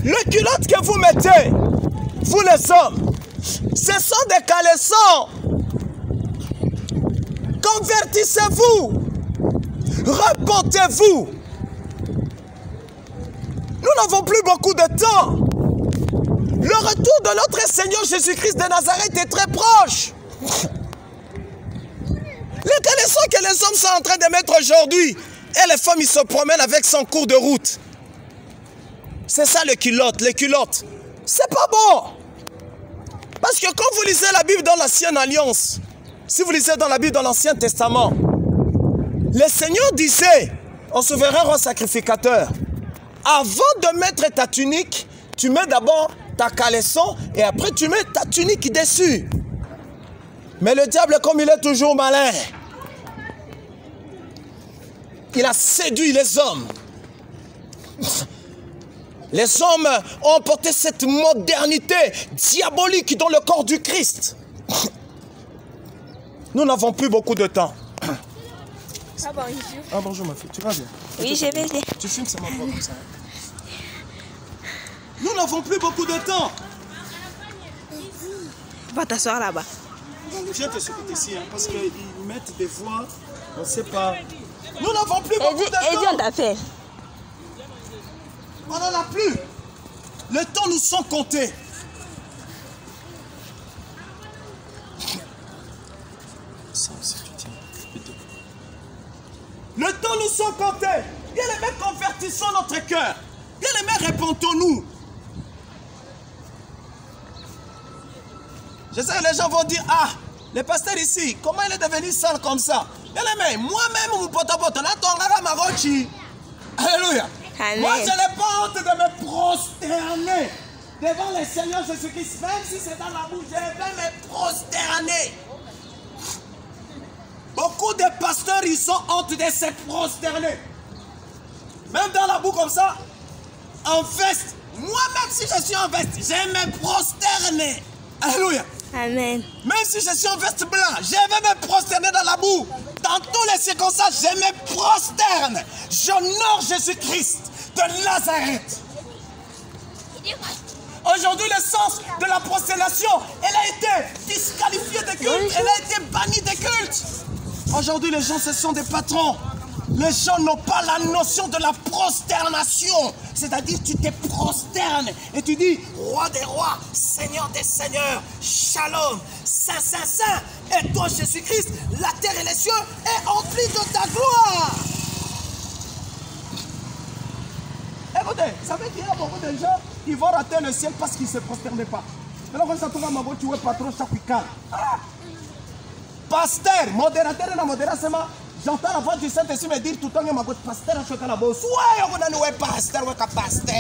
Les culottes que vous mettez, vous les hommes, ce sont des caleçons. Convertissez-vous. Repentez-vous. Nous n'avons plus beaucoup de temps. Le retour de notre Seigneur Jésus-Christ de Nazareth est très proche. Les caleçons que les hommes sont en train de mettre aujourd'hui, et les femmes, ils se promènent avec son cours de route. C'est ça les culottes, C'est pas bon. Parce que quand vous lisez la Bible dans l'Ancienne Alliance, si vous lisez dans la Bible dans l'Ancien Testament, le Seigneur disait au souverain roi sacrificateur, avant de mettre ta tunique, tu mets d'abord ta caleçon et après tu mets ta tunique dessus. Mais le diable, comme il est toujours malin, il a séduit les hommes. Les hommes ont emporté cette modernité diabolique dans le corps du Christ. Nous n'avons plus beaucoup de temps. Ah bonjour. Ah bonjour ma fille, tu vas bien? Oui, je vais bien. Tu filmes, c'est ma voix comme ça. Nous n'avons plus beaucoup de temps. Va t'asseoir là-bas. Viens te s'écouter ici, hein, parce qu'ils mettent des voix, on ne sait pas. Nous n'avons plus beaucoup de temps. Et dis, on t'a fait. On n'en a plus. Les temps nous sont comptés. Ça aussi, tu tiens. Le temps nous sont comptés. Bien les mecs, convertissons notre cœur. Bien les mecs, répondons-nous. Je sais que les gens vont dire, ah, le pasteur ici, comment il est devenu sale comme ça? Bien les mecs, moi-même, mon pote, alléluia. Amen. Moi, je n'ai pas honte de me prosterner devant le Seigneur Jésus-Christ. Même si c'est dans la bouche, je vais me prosterner. Beaucoup de pasteurs, ils ont honte de se prosterner. Même dans la boue comme ça, en veste. Moi-même, si je suis en veste, je vais me prosterner. Alléluia. Amen. Même si je suis en veste blanche, je vais me prosterner dans la boue. Dans toutes les circonstances, je me prosterne. J'honore Jésus-Christ de Nazareth. Aujourd'hui, le sens de la prosternation, elle a été disqualifiée de culte. Elle a été bannie de culte. Aujourd'hui, les gens, ce sont des patrons. Les gens n'ont pas la notion de la prosternation. C'est-à-dire, tu te prosternes et tu dis, roi des rois, seigneur des seigneurs, shalom, saint, saint, saint. Et toi, Jésus-Christ, la terre et les cieux est emplie de ta gloire. Écoutez, vous savez qu'il y a beaucoup de gens qui vont rater le ciel parce qu'ils ne se prosternaient pas. Alors, quand ça tombe à ma voix, tu vois, patron, chaque week-end. Pasteur, modérateur et la modération, j'entends la voix du Saint-Esprit me dire tout le temps que ma voix pasteur a choqué la bosse. Ouais, on a noué pasteur, ouais, pasteur.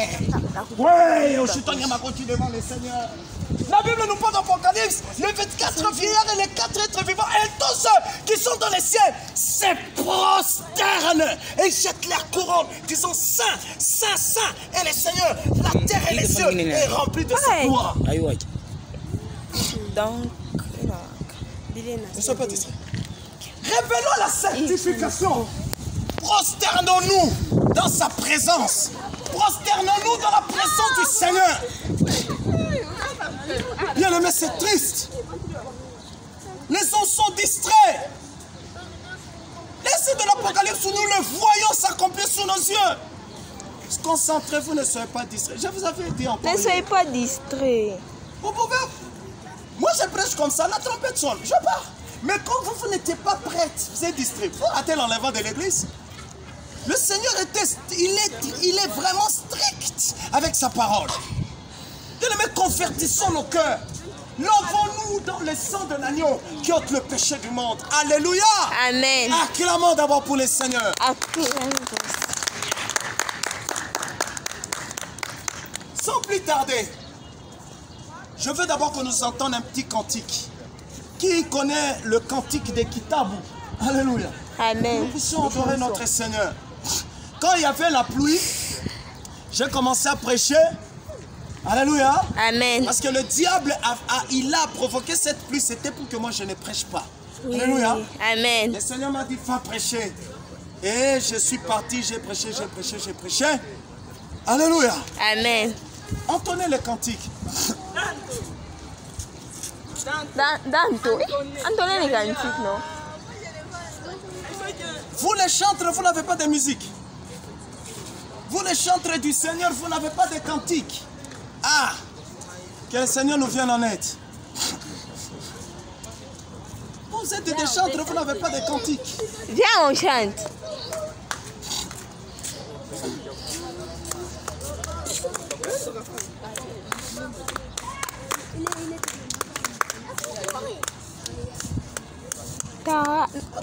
Ouais, je suis tombé ma voix devant le Seigneur. La Bible nous parle d'Apocalypse, les 24 vieillards et les 4 êtres vivants et tous ceux qui sont dans les ciels se prosternent et jettent leur couronne, qui sont saints, saints, saints. Et le Seigneur, la terre et les cieux est remplie de sa gloire. Donc, ne sois pas distrait. Révélons la sanctification. Prosternons-nous dans sa présence. Prosternons-nous dans la présence du Seigneur. Bien aimé, c'est triste. Les gens sont distraits. Laissez de l'Apocalypse où nous le voyons s'accomplir sous nos yeux. Concentrez-vous, ne soyez pas distraits. Je vous avais dit encore. Ne soyez pas distraits. Vous pouvez. Moi, je prêche comme ça, la trompette sonne, je pars. Mais quand vous n'étiez pas prête, vous êtes distrait. Vous ratez l'enlèvement de l'église. Le Seigneur il est vraiment strict avec sa parole. Bien-aimés, convertissons nos cœurs. Lavons-nous dans le sang de l'agneau qui ôte le péché du monde. Alléluia. Amen. Acclamons d'abord pour le Seigneur. Sans plus tarder, je veux d'abord que nous entendions un petit cantique. Qui connaît le cantique des Kitabu? Alléluia. Amen. Nous puissions adorer notre Seigneur. Quand il y avait la pluie, j'ai commencé à prêcher. Alléluia. Amen. Parce que le diable, il a provoqué cette pluie. C'était pour que moi je ne prêche pas. Oui. Alléluia. Amen. Le Seigneur m'a dit, va prêcher. Et je suis parti, j'ai prêché, j'ai prêché, j'ai prêché. Alléluia. Amen. Entonnez les cantiques. Danto. Antonio les cantiques, non? Vous les chantres, vous n'avez pas de musique. Vous les chantres du Seigneur, vous n'avez pas de cantiques. Ah! Que le Seigneur nous vienne en aide. Vous êtes des chantres, vous n'avez pas de cantiques. Viens, on chante.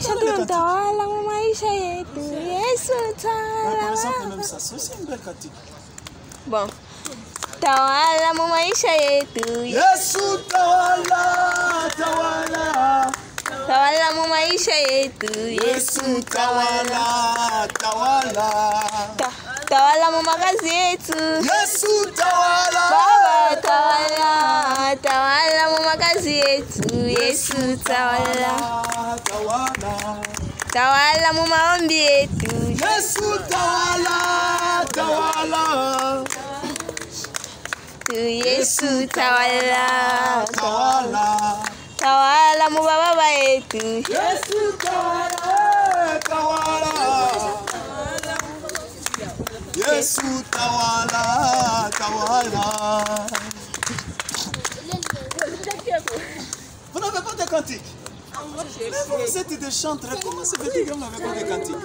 Chante Tawala maisha yetu Yesu Par exemple, tawala. même ça, c'est aussi une belle cantique. Bon. Tawala maisha yetu Yesu tawala, tawala. Tawala maisha yetu Yesu tawala, tawala. Tawala makazi yetu Yesu tawala. Baba tawala. Tawala makazi yetu Yesu tawala. Tawala. Tawala maombi yetu Yesu tawala, tawala. Yesu tawala. Tawala. Tawala baba yetu Yesu tawala, tawala. Yesu tawala, tawala. Vous n'avez pas de cantique? Mais vous êtes des chantres. Comment se fait-il que vous n'avez pas de cantique?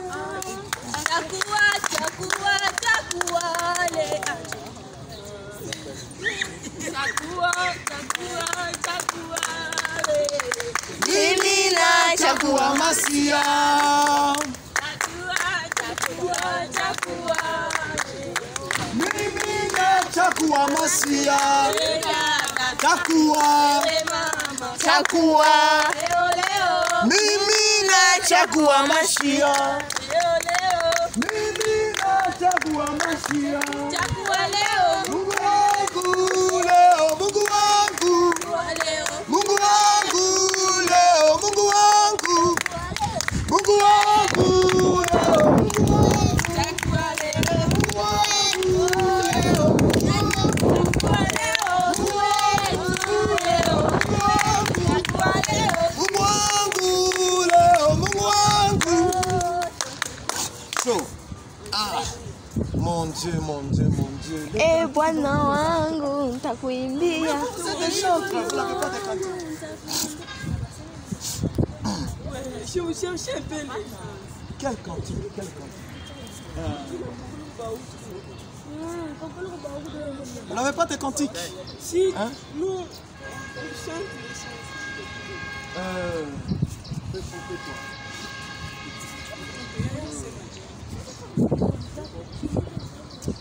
Mimina Chakua Masia. Mimina Chakua Masia. Chakua. Chakua. Mimina Chakua Masia. Mimina Chakua Masia. Mungu wangu leo, Mungu wangu. Mungu wangu leo, Mungu wangu. Mungu wangu leo, Mungu wangu. Mungu wangu leo, Mungu wangu. So, mon Dieu, mon Dieu, mon Dieu. E Bwana wangu nitakuimbia. Vous êtes des chantres, vous n'avez pas de cantique. Quel cantique, quel cantique. Vous n'avez pas de cantique? Si, Hein? nous, on chante les Fais chanter toi.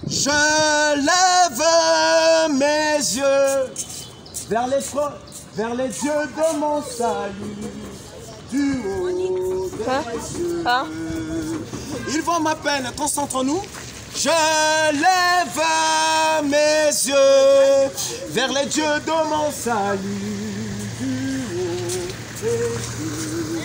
Je lève mes yeux vers les dieux de mon salut, du haut des cieux. Hein? Ils vont ma peine, concentrons-nous. Je lève mes yeux vers les dieux de mon salut, du haut des cieux.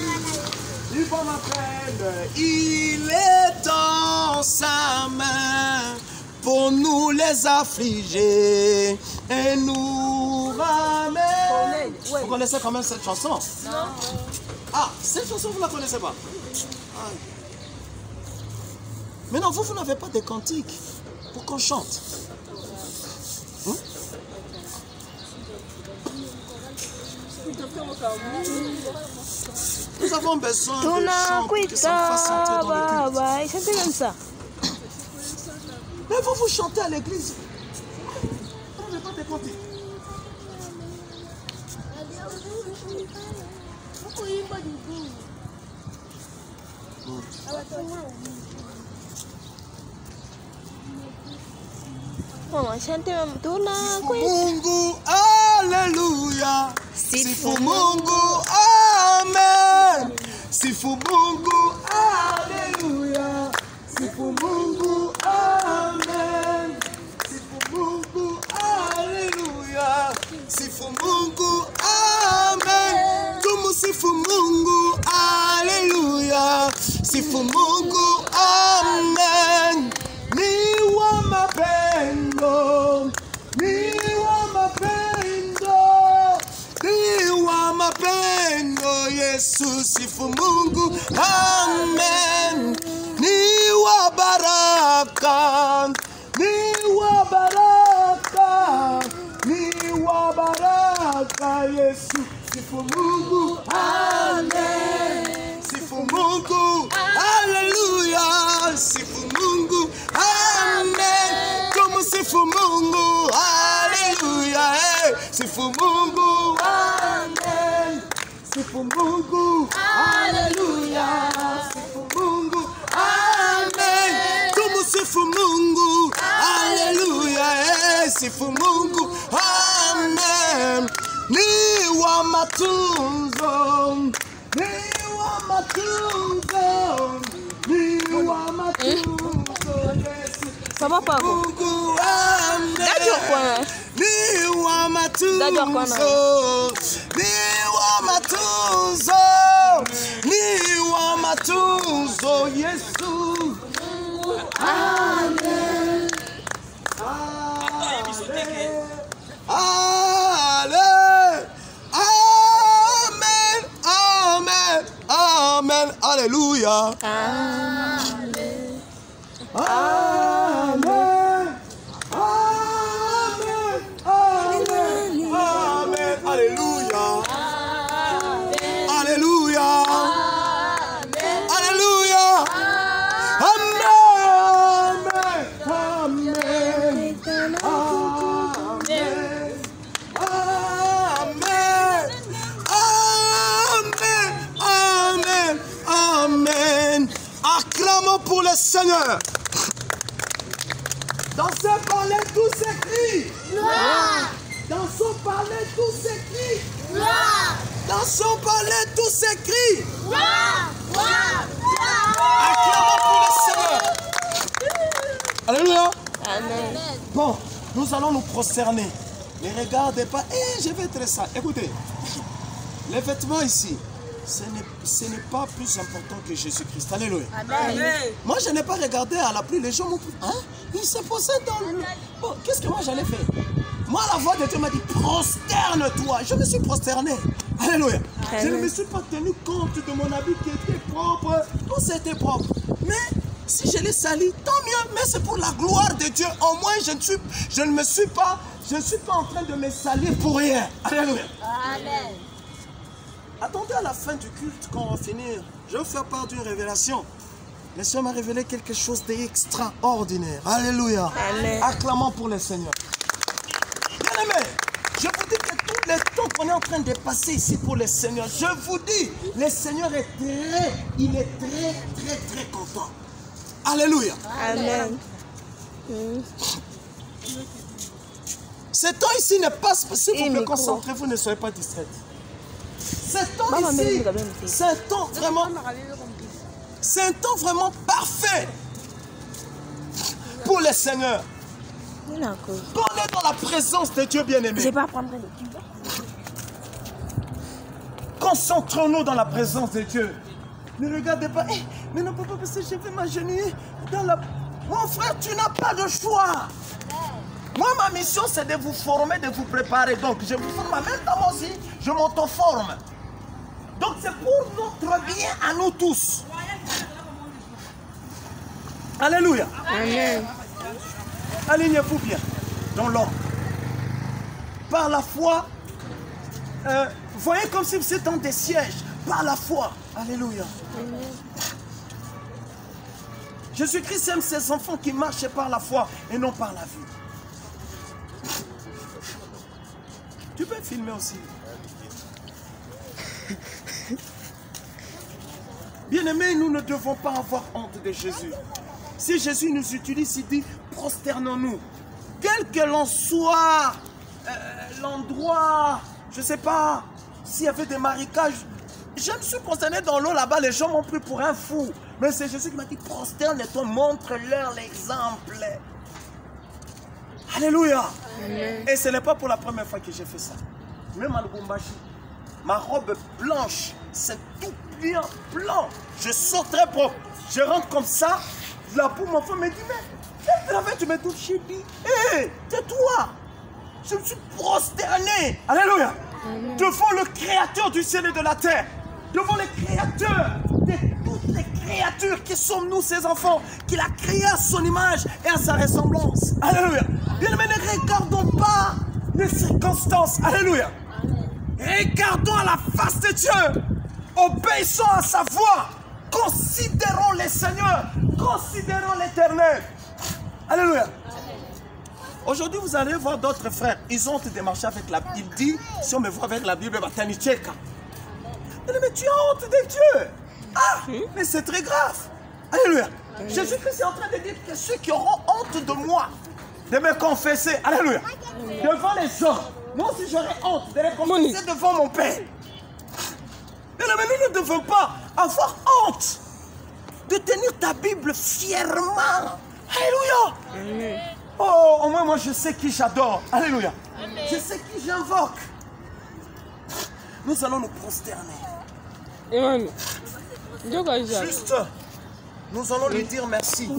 Ils vont ma peine, il est dans sa main pour nous les affliger et nous ramène. Vous connaissez quand même cette chanson? Non. Ah, cette chanson, vous ne la connaissez pas? Ah. Mais non, vous n'avez pas de cantique pour qu'on chante. Hein? Nous avons besoin de chants pour que ça nous fasse entrer dans le culte. Baba, chantez comme ça. Mais vous chantez à l'église. Vous n'avez pas de cantique. Mama, chantez même. Tunakuita. Mungu, alléluia. Sifu Sifu Mungu, amen. Sifu Mungu, alléluia. Sifu Mungu, amen. Sifu Mungu, alléluia. Sifu Mungu, amen. Tumusifu Mungu, alléluia. Sifu Mungu, amen. Ni wa mapendo, sifu Mungu. Amen. Ni wa baraka, ni wa baraka, ni wa baraka. Yesu, sifu Mungu. Amen. Sifu Mungu. Hallelujah. Sifu Mungu. Amen. Como sifu Mungu. Hallelujah. Hey. Sifu Mungu. Amen. Sifu Mungu. Hallelujah. Sifu Mungu. Amen. Como sifu Mungu. Hallelujah. Hey. Sifu Mungu. Amen. Ni wa matunzo. Ni wa matunzo. Ni wa matunzo. Yesu. Papa Pago. Mungu. Amen. Dajo kwa. Ni wa matunzo. Ni wa matunzo. Ni wa matunzo. Yesu. Amen. Amen. Amen. Amen. Amen. Alléluia. Amen. Amen. Amen. Amen. Amen. Alléluia. Alléluia. Alléluia. Amen. Amen. Amen. Amen. Acclamons pour le Seigneur. Dans ce palais tout s'écrit. Dans son palais tout s'écrit. Dans son palais tout s'écrit. Acclamons pour le Seigneur. Alléluia. Amen. Bon, nous allons nous prosterner. Ne regardez pas. Je vais être ça. Écoutez, les vêtements ici, ce n'est pas plus important que Jésus-Christ. Alléluia. Amen. Moi, je n'ai pas regardé à la pluie. Les gens m'ont dit, hein? Il s'est posé dans le... Bon, qu'est-ce que moi j'allais faire? Moi, la voix de Dieu m'a dit, prosterne-toi. Je me suis prosterné. Alléluia. Amen. Je ne me suis pas tenu compte de mon habit qui était propre. Tout c'était propre. Mais si je l'ai sali, tant mieux. Mais c'est pour la gloire de Dieu. Au moins, je ne suis pas en train de me salir pour rien. Alléluia. Amen. Attendez à la fin du culte, quand on va finir. Je vais vous faire part d'une révélation. Le Seigneur m'a révélé quelque chose d'extraordinaire. Alléluia. Amen. Acclamons pour le Seigneur. Bien aimé, je vous dis que tout le temps qu'on est en train de passer ici pour le Seigneur, je vous dis, le Seigneur est très content. Alléluia. Amen. Ce temps ici ne passe pas. Si vous Et me micro. concentrez, vous ne serez pas distraits. Ce temps Maman, ici, mais vous avez c'est un temps vraiment... C'est un temps vraiment parfait pour le Seigneur. Il y en a encore. Quand on est dans la présence de Dieu Je bien-aimé, vais pas prendre le cul. concentrons-nous dans la présence de Dieu. Ne regardez pas, mais non, papa, parce que je vais m'agenouiller dans la... Mon frère, tu n'as pas de choix. Moi, ma mission, c'est de vous former, de vous préparer. Donc, je vous forme en même temps, moi aussi, je m'auto-forme. Donc, c'est pour notre bien à nous tous. Alléluia. Amen. Alignez-vous bien dans l'ordre. Par la foi, voyez comme si vous étiez dans des sièges. Par la foi. Alléluia. Jésus-Christ aime ses enfants qui marchent par la foi et non par la vue. Tu peux filmer aussi. Bien-aimés, nous ne devons pas avoir honte de Jésus. Si Jésus nous utilise, il dit prosternons-nous. Quel que l'on soit, l'endroit, je ne sais pas, s'il y avait des marécages, je me suis prosterné dans l'eau là-bas, les gens m'ont pris pour un fou. Mais c'est Jésus qui m'a dit prosterne-toi, montre-leur l'exemple. Alléluia. Et ce n'est pas pour la première fois que j'ai fait ça. Même à Lubumbashi, ma robe blanche, c'est tout bien blanc. Je sors très propre. Je rentre comme ça. La poule, mon frère me dit, mais quel travail tu me touches? J'ai dit, hé, tais-toi. Je me suis prosterné. Alléluia. Devant le Créateur du ciel et de la terre. devant les créateurs, de toutes les créatures qui sommes nous, ses enfants, qu'il a créés à son image et à sa ressemblance. Alléluia. Bien-aimés, ne regardons pas les circonstances. Alléluia. Regardons à la face de Dieu. Obéissons à sa voix. Considérons le Seigneur. Considérons l'Éternel. Alléluia. Aujourd'hui, vous allez voir d'autres frères. Ils ont démarché avec la Bible. Il dit, si on me voit avec la Bible, mais tu as honte de Dieu. Ah, mais c'est très grave. Alléluia. Jésus-Christ est en train de dire que ceux qui auront honte de moi, de me confesser, alléluia, devant les hommes, moi aussi j'aurai honte de les confesser devant mon Père. Mais nous ne devons pas avoir honte de tenir ta Bible fièrement. Alléluia. Oh, au moins moi je sais qui j'adore. Alléluia. Je sais qui j'invoque. Nous allons nous prosterner. Juste, nous allons lui dire merci.